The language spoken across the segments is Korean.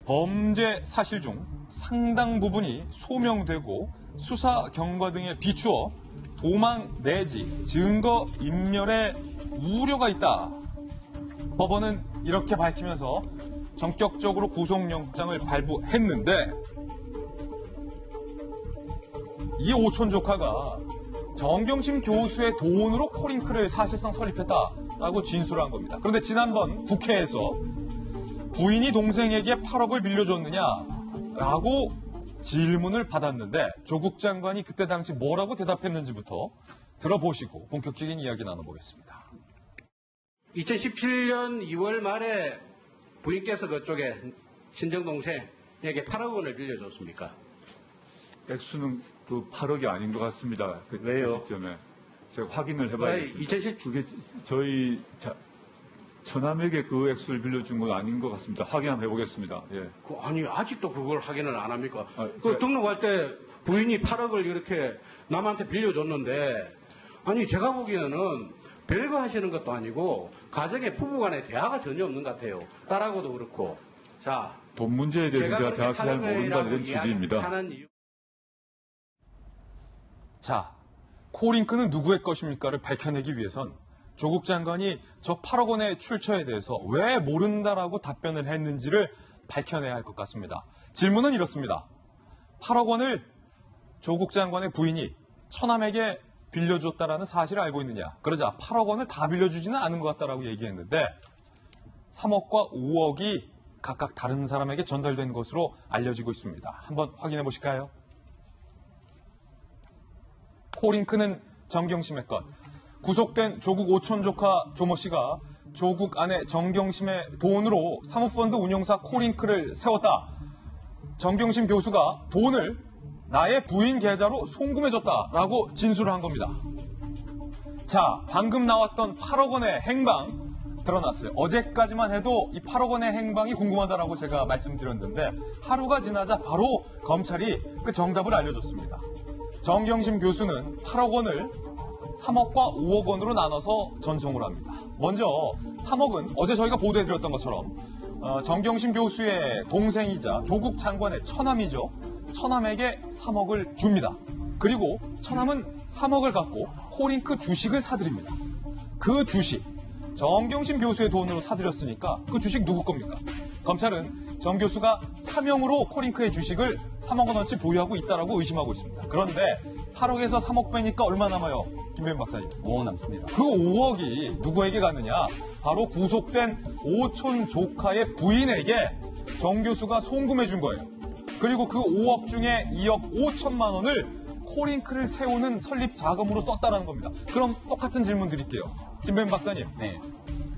범죄 사실 중 상당 부분이 소명되고 수사 경과 등에 비추어 도망 내지 증거 인멸에 우려가 있다. 법원은 이렇게 밝히면서 전격적으로 구속영장을 발부했는데 이 오촌 조카가 정경심 교수의 돈으로 코링크를 사실상 설립했다라고 진술을 한 겁니다. 그런데 지난번 국회에서 부인이 동생에게 8억을 빌려줬느냐라고 질문을 받았는데 조국 장관이 그때 당시 뭐라고 대답했는지부터 들어보시고 본격적인 이야기 나눠보겠습니다. 2017년 2월 말에 부인께서 그쪽에 친정동생에게 8억 원을 빌려줬습니까? 액수는 그 8억이 아닌 것 같습니다. 왜요? 그 시점에 제가 확인을 해봐야겠습니다. 그게 저희 처남에게 그 액수를 빌려준 건 아닌 것 같습니다. 확인 한번 해보겠습니다. 예. 아니 아직도 그걸 확인을 안 합니까? 제가... 등록할 때 부인이 8억을 이렇게 남한테 빌려줬는데 아니 제가 보기에는 별거 하시는 것도 아니고 가정에 부부간에 대화가 전혀 없는 것 같아요. 딸하고도 그렇고. 자, 돈 문제에 대해서 제가 정확히 잘 모른다는 이런 취지입니다. 자, 코링크는 누구의 것입니까를 밝혀내기 위해선 조국 장관이 저 8억 원의 출처에 대해서 왜 모른다라고 답변을 했는지를 밝혀내야 할 것 같습니다. 질문은 이렇습니다. 8억 원을 조국 장관의 부인이 처남에게 빌려줬다라는 사실을 알고 있느냐. 그러자 8억 원을 다 빌려주지는 않은 것 같다라고 얘기했는데 3억과 5억이 각각 다른 사람에게 전달된 것으로 알려지고 있습니다. 한번 확인해 보실까요? 코링크는 정경심의 것. 구속된 조국 오촌 조카 조모 씨가 조국 아내 정경심의 돈으로 사모펀드 운용사 코링크를 세웠다. 정경심 교수가 돈을 나의 부인 계좌로 송금해줬다라고 진술을 한 겁니다. 자, 방금 나왔던 8억 원의 행방 드러났어요. 어제까지만 해도 이 8억 원의 행방이 궁금하다라고 제가 말씀드렸는데 하루가 지나자 바로 검찰이 그 정답을 알려줬습니다. 정경심 교수는 8억 원을 3억과 5억 원으로 나눠서 전송을 합니다. 먼저 3억은 어제 저희가 보도해드렸던 것처럼 정경심 교수의 동생이자 조국 장관의 처남이죠. 처남에게 3억을 줍니다. 그리고 처남은 3억을 갖고 코링크 주식을 사들입니다. 그 주식, 정경심 교수의 돈으로 사들였으니까 그 주식 누구 겁니까? 검찰은 정 교수가 차명으로 코링크의 주식을 3억 원어치 보유하고 있다라고 의심하고 있습니다. 그런데 8억에서 3억 빼니까 얼마 남아요? 김배현 박사님. 5억 남습니다. 그 5억이 누구에게 갔느냐? 바로 구속된 오촌 조카의 부인에게 정 교수가 송금해 준 거예요. 그리고 그 5억 중에 2억 5천만 원을 코링크를 세우는 설립 자금으로 썼다는 겁니다. 그럼 똑같은 질문 드릴게요. 김배현 박사님. 네.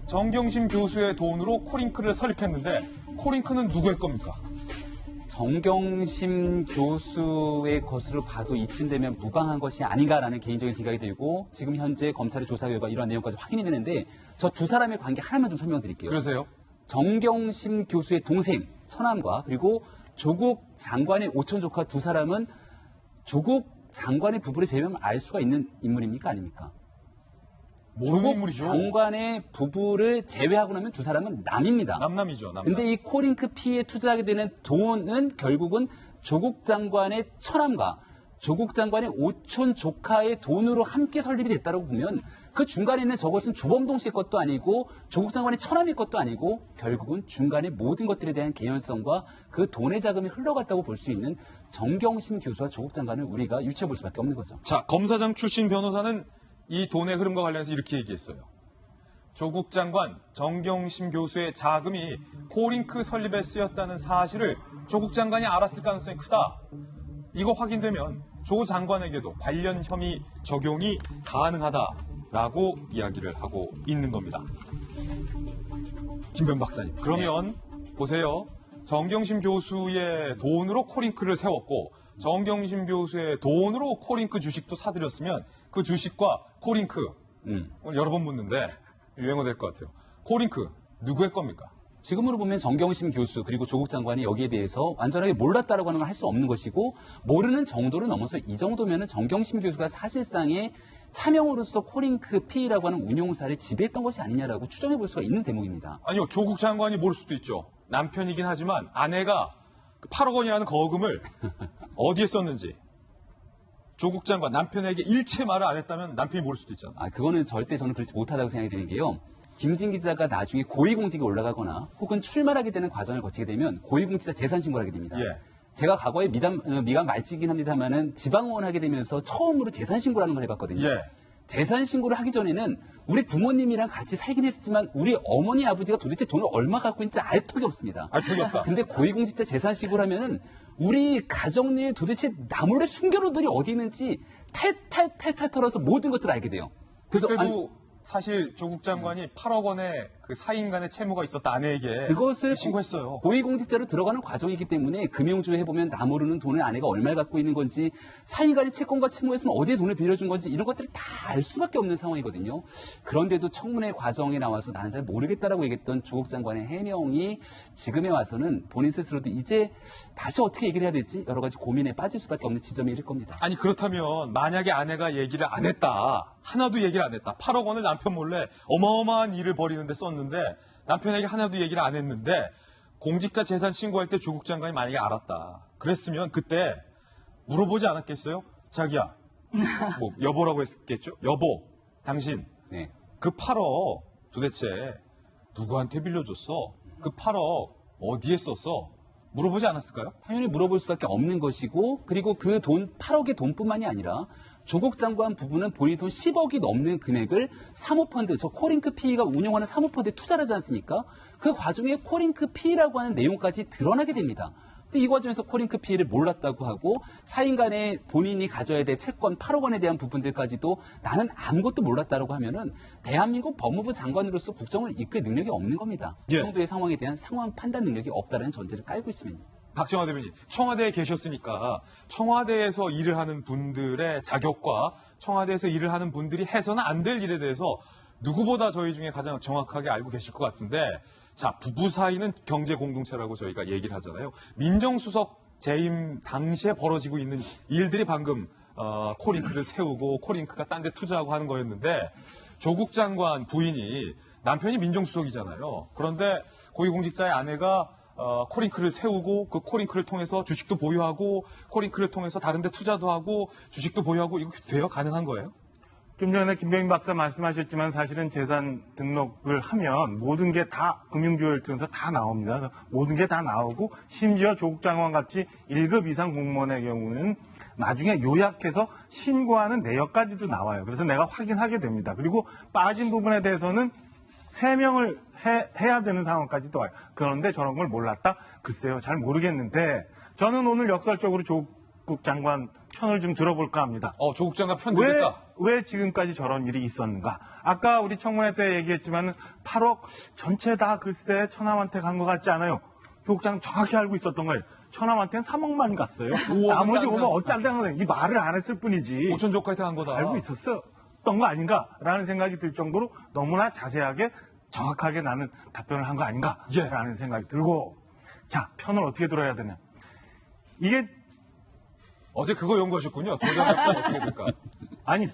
정경심 교수의 돈으로 코링크를 설립했는데 코링크는 누구의 겁니까? 정경심 교수의 것으로 봐도 이쯤 되면 무방한 것이 아닌가라는 개인적인 생각이 들고 지금 현재 검찰의 조사 결과 이러한 내용까지 확인이 되는데 저 두 사람의 관계 하나만 좀 설명드릴게요. 그러세요? 정경심 교수의 동생, 처남과 그리고 조국 장관의 오촌 조카 두 사람은 조국 장관의 부부를 제외하면 알 수가 있는 인물입니까? 아닙니까? 조국 인물이죠? 장관의 부부를 제외하고 나면 두 사람은 남입니다. 남남이죠. 근데 이 코링크 피에 투자하게 되는 돈은 결국은 조국 장관의 처남과 조국 장관의 오촌 조카의 돈으로 함께 설립이 됐다고 보면 그 중간에 있는 저것은 조범동 씨의 것도 아니고 조국 장관의 처남의 것도 아니고 결국은 중간에 모든 것들에 대한 개연성과 그 돈의 자금이 흘러갔다고 볼 수 있는 정경심 교수와 조국 장관을 우리가 유추해 볼 수밖에 없는 거죠. 자, 검사장 출신 변호사는 이 돈의 흐름과 관련해서 이렇게 얘기했어요. 조국 장관, 정경심 교수의 자금이 코링크 설립에 쓰였다는 사실을 조국 장관이 알았을 가능성이 크다. 이거 확인되면 조 장관에게도 관련 혐의 적용이 가능하다라고 이야기를 하고 있는 겁니다. 김변 박사님, 그러면 보세요. 정경심 교수의 돈으로 코링크를 세웠고 정경심 교수의 돈으로 코링크 주식도 사들였으면 그 주식과 코링크 오늘 여러 번 묻는데 유행어 될 것 같아요. 코링크 누구의 겁니까? 지금으로 보면 정경심 교수 그리고 조국 장관이 여기에 대해서 완전하게 몰랐다라고 하는 건 할 수 없는 것이고 모르는 정도를 넘어서 이 정도면은 정경심 교수가 사실상의 차명으로서 코링크 P라고 하는 운용사를 지배했던 것이 아니냐라고 추정해 볼 수가 있는 대목입니다. 아니요, 조국 장관이 모를 수도 있죠. 남편이긴 하지만 아내가 8억 원이라는 거금을 어디에 썼는지 조국 장관 남편에게 일체 말을 안 했다면 남편이 모를 수도 있잖아요. 그거는 절대 저는 그렇지 못하다고 생각이 되는 게요. 김진 기자가 나중에 고위공직에 올라가거나 혹은 출마하게 되는 과정을 거치게 되면 고위공직자 재산 신고를 하게 됩니다. 예. 제가 과거에 미간 말찌긴 합니다만은 지방의원 하게 되면서 처음으로 재산 신고를 하는 걸 해봤거든요. 예. 재산 신고를 하기 전에는 우리 부모님이랑 같이 살긴 했지만 우리 어머니 아버지가 도대체 돈을 얼마 갖고 있는지 알 턱이 없습니다. 알 턱이 없다. 근데 고위공직자 재산 신고를 하면은 우리 가정 내에 도대체 나몰래 숨겨놓은 돈이 어디 있는지 탈탈 털어서 모든 것들을 알게 돼요. 그래서 그때도 사실 조국 장관이 8억 원의 그 사인 간의 채무가 있었다 아내에게 그것을 신고했어요. 고위공직자로 들어가는 과정이기 때문에 금융주에 해보면 나 모르는 돈을 아내가 얼마를 갖고 있는 건지 사인간의 채권과 채무였으면 어디에 돈을 빌려준 건지 이런 것들을 다 알 수밖에 없는 상황이거든요. 그런데도 청문회 과정에 나와서 나는 잘 모르겠다라고 얘기했던 조국 장관의 해명이 지금에 와서는 본인 스스로도 이제 다시 어떻게 얘기를 해야 될지 여러 가지 고민에 빠질 수밖에 없는 지점이 일 겁니다. 아니 그렇다면 만약에 아내가 얘기를 안 했다. 하나도 얘기를 안 했다. 8억 원을 남편 몰래 어마어마한 일을 벌이는데 썼는데 남편에게 하나도 얘기를 안 했는데 공직자 재산 신고할 때 조국 장관이 만약에 알았다. 그랬으면 그때 물어보지 않았겠어요? 자기야. 뭐 여보라고 했겠죠? 여보, 당신 네. 그 8억 도대체 누구한테 빌려줬어? 그 8억 어디에 썼어? 물어보지 않았을까요? 당연히 물어볼 수밖에 없는 것이고 그리고 그 돈 8억의 돈뿐만이 아니라 조국 장관 부부는 본인 돈 10억이 넘는 금액을 사모펀드, 저 코링크 PE가 운영하는 사모펀드에 투자를 하지 않습니까? 그 과정에 코링크 PE라고 하는 내용까지 드러나게 됩니다. 근데 이 과정에서 코링크 PE를 몰랐다고 하고 사인 간에 본인이 가져야 될 채권 8억 원에 대한 부분들까지도 나는 아무것도 몰랐다라고 하면은 대한민국 법무부 장관으로서 국정을 이끌 능력이 없는 겁니다. 이 예. 정도의 상황에 대한 상황 판단 능력이 없다는 전제를 깔고 있으면요. 박정화 대변인, 청와대에 계셨으니까 청와대에서 일을 하는 분들의 자격과 청와대에서 일을 하는 분들이 해서는 안 될 일에 대해서 누구보다 저희 중에 가장 정확하게 알고 계실 것 같은데, 자, 부부 사이는 경제 공동체라고 저희가 얘기를 하잖아요. 민정수석 재임 당시에 벌어지고 있는 일들이 방금 코링크를 세우고 코링크가 딴 데 투자하고 하는 거였는데 조국 장관 부인이 남편이 민정수석이잖아요. 그런데 고위공직자의 아내가 코링크를 세우고 그 코링크를 통해서 주식도 보유하고 코링크를 통해서 다른 데 투자도 하고 주식도 보유하고 이거 돼요? 가능한 거예요? 좀 전에 김병인 박사 말씀하셨지만 사실은 재산 등록을 하면 모든 게 다 금융주를 통해서 다 나옵니다. 그래서 모든 게 다 나오고 심지어 조국 장관 같이 1급 이상 공무원의 경우는 나중에 요약해서 신고하는 내역까지도 나와요. 그래서 내가 확인하게 됩니다. 그리고 빠진 부분에 대해서는 해명을 해야 되는 상황까지도 와요. 그런데 저런 걸 몰랐다? 글쎄요, 잘 모르겠는데 저는 오늘 역설적으로 조국 장관 편을 좀 들어볼까 합니다. 조국 장관 편 들겠다. 왜 지금까지 저런 일이 있었는가? 아까 우리 청문회 때 얘기했지만 8억 전체 다 글쎄 처남한테 간 것 같지 않아요? 조국 장관 정확히 알고 있었던 거예요. 처남한테는 3억만 갔어요. 나머지 오면 어떤 데는 이 말을 안 했을 뿐이지. 오천 조카한테 한 거다. 알고 있었던 거 아닌가라는 생각이 들 정도로 너무나 자세하게 정확하게 나는 답변을 한 거 아닌가라는 생각이 들고, 자, 편을 어떻게 들어야 되냐? 이게 어제 그거 연구하셨군요. 조장관 어떻게 될까? 아니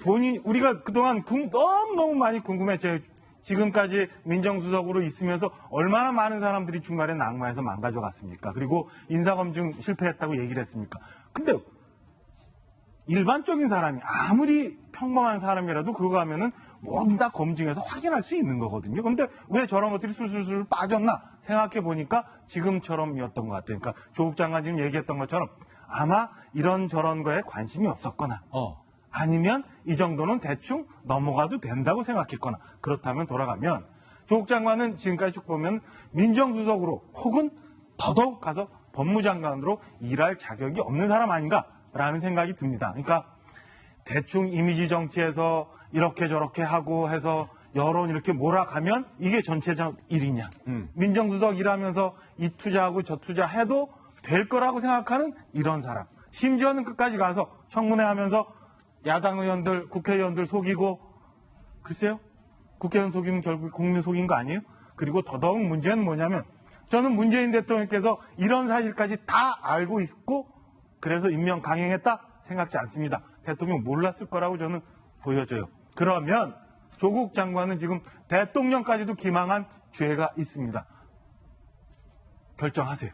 우리가 그동안 너무 많이 궁금했죠. 지금까지 민정수석으로 있으면서 얼마나 많은 사람들이 중간에 낙마해서 망가져갔습니까? 그리고 인사검증 실패했다고 얘기를 했습니까? 근데 일반적인 사람이 아무리 평범한 사람이라도 그거 하면은 모두 다 검증해서 확인할 수 있는 거거든요. 근데 왜 저런 것들이 술술술 빠졌나 생각해 보니까 지금처럼이었던 것 같아요. 그러니까 조국 장관 지금 얘기했던 것처럼 아마 이런저런 거에 관심이 없었거나 아니면 이 정도는 대충 넘어가도 된다고 생각했거나, 그렇다면 돌아가면 조국 장관은 지금까지 쭉 보면 민정수석으로 혹은 더더욱 가서 법무장관으로 일할 자격이 없는 사람 아닌가라는 생각이 듭니다. 그러니까 대충 이미지 정치에서 이렇게 저렇게 하고 해서 여론 이렇게 몰아가면 이게 전체적 일이냐. 민정수석 일하면서 이 투자하고 저 투자해도 될 거라고 생각하는 이런 사람. 심지어는 끝까지 가서 청문회 하면서 야당 의원들, 국회의원들 속이고, 글쎄요. 국회의원 속이면 결국 국민 속인 거 아니에요? 그리고 더더욱 문제는 뭐냐면 저는 문재인 대통령께서 이런 사실까지 다 알고 있고 그래서 임명 강행했다 생각지 않습니다. 대통령 몰랐을 거라고 저는 보여져요. 그러면 조국 장관은 지금 대통령까지도 기망한 죄가 있습니다. 결정하세요.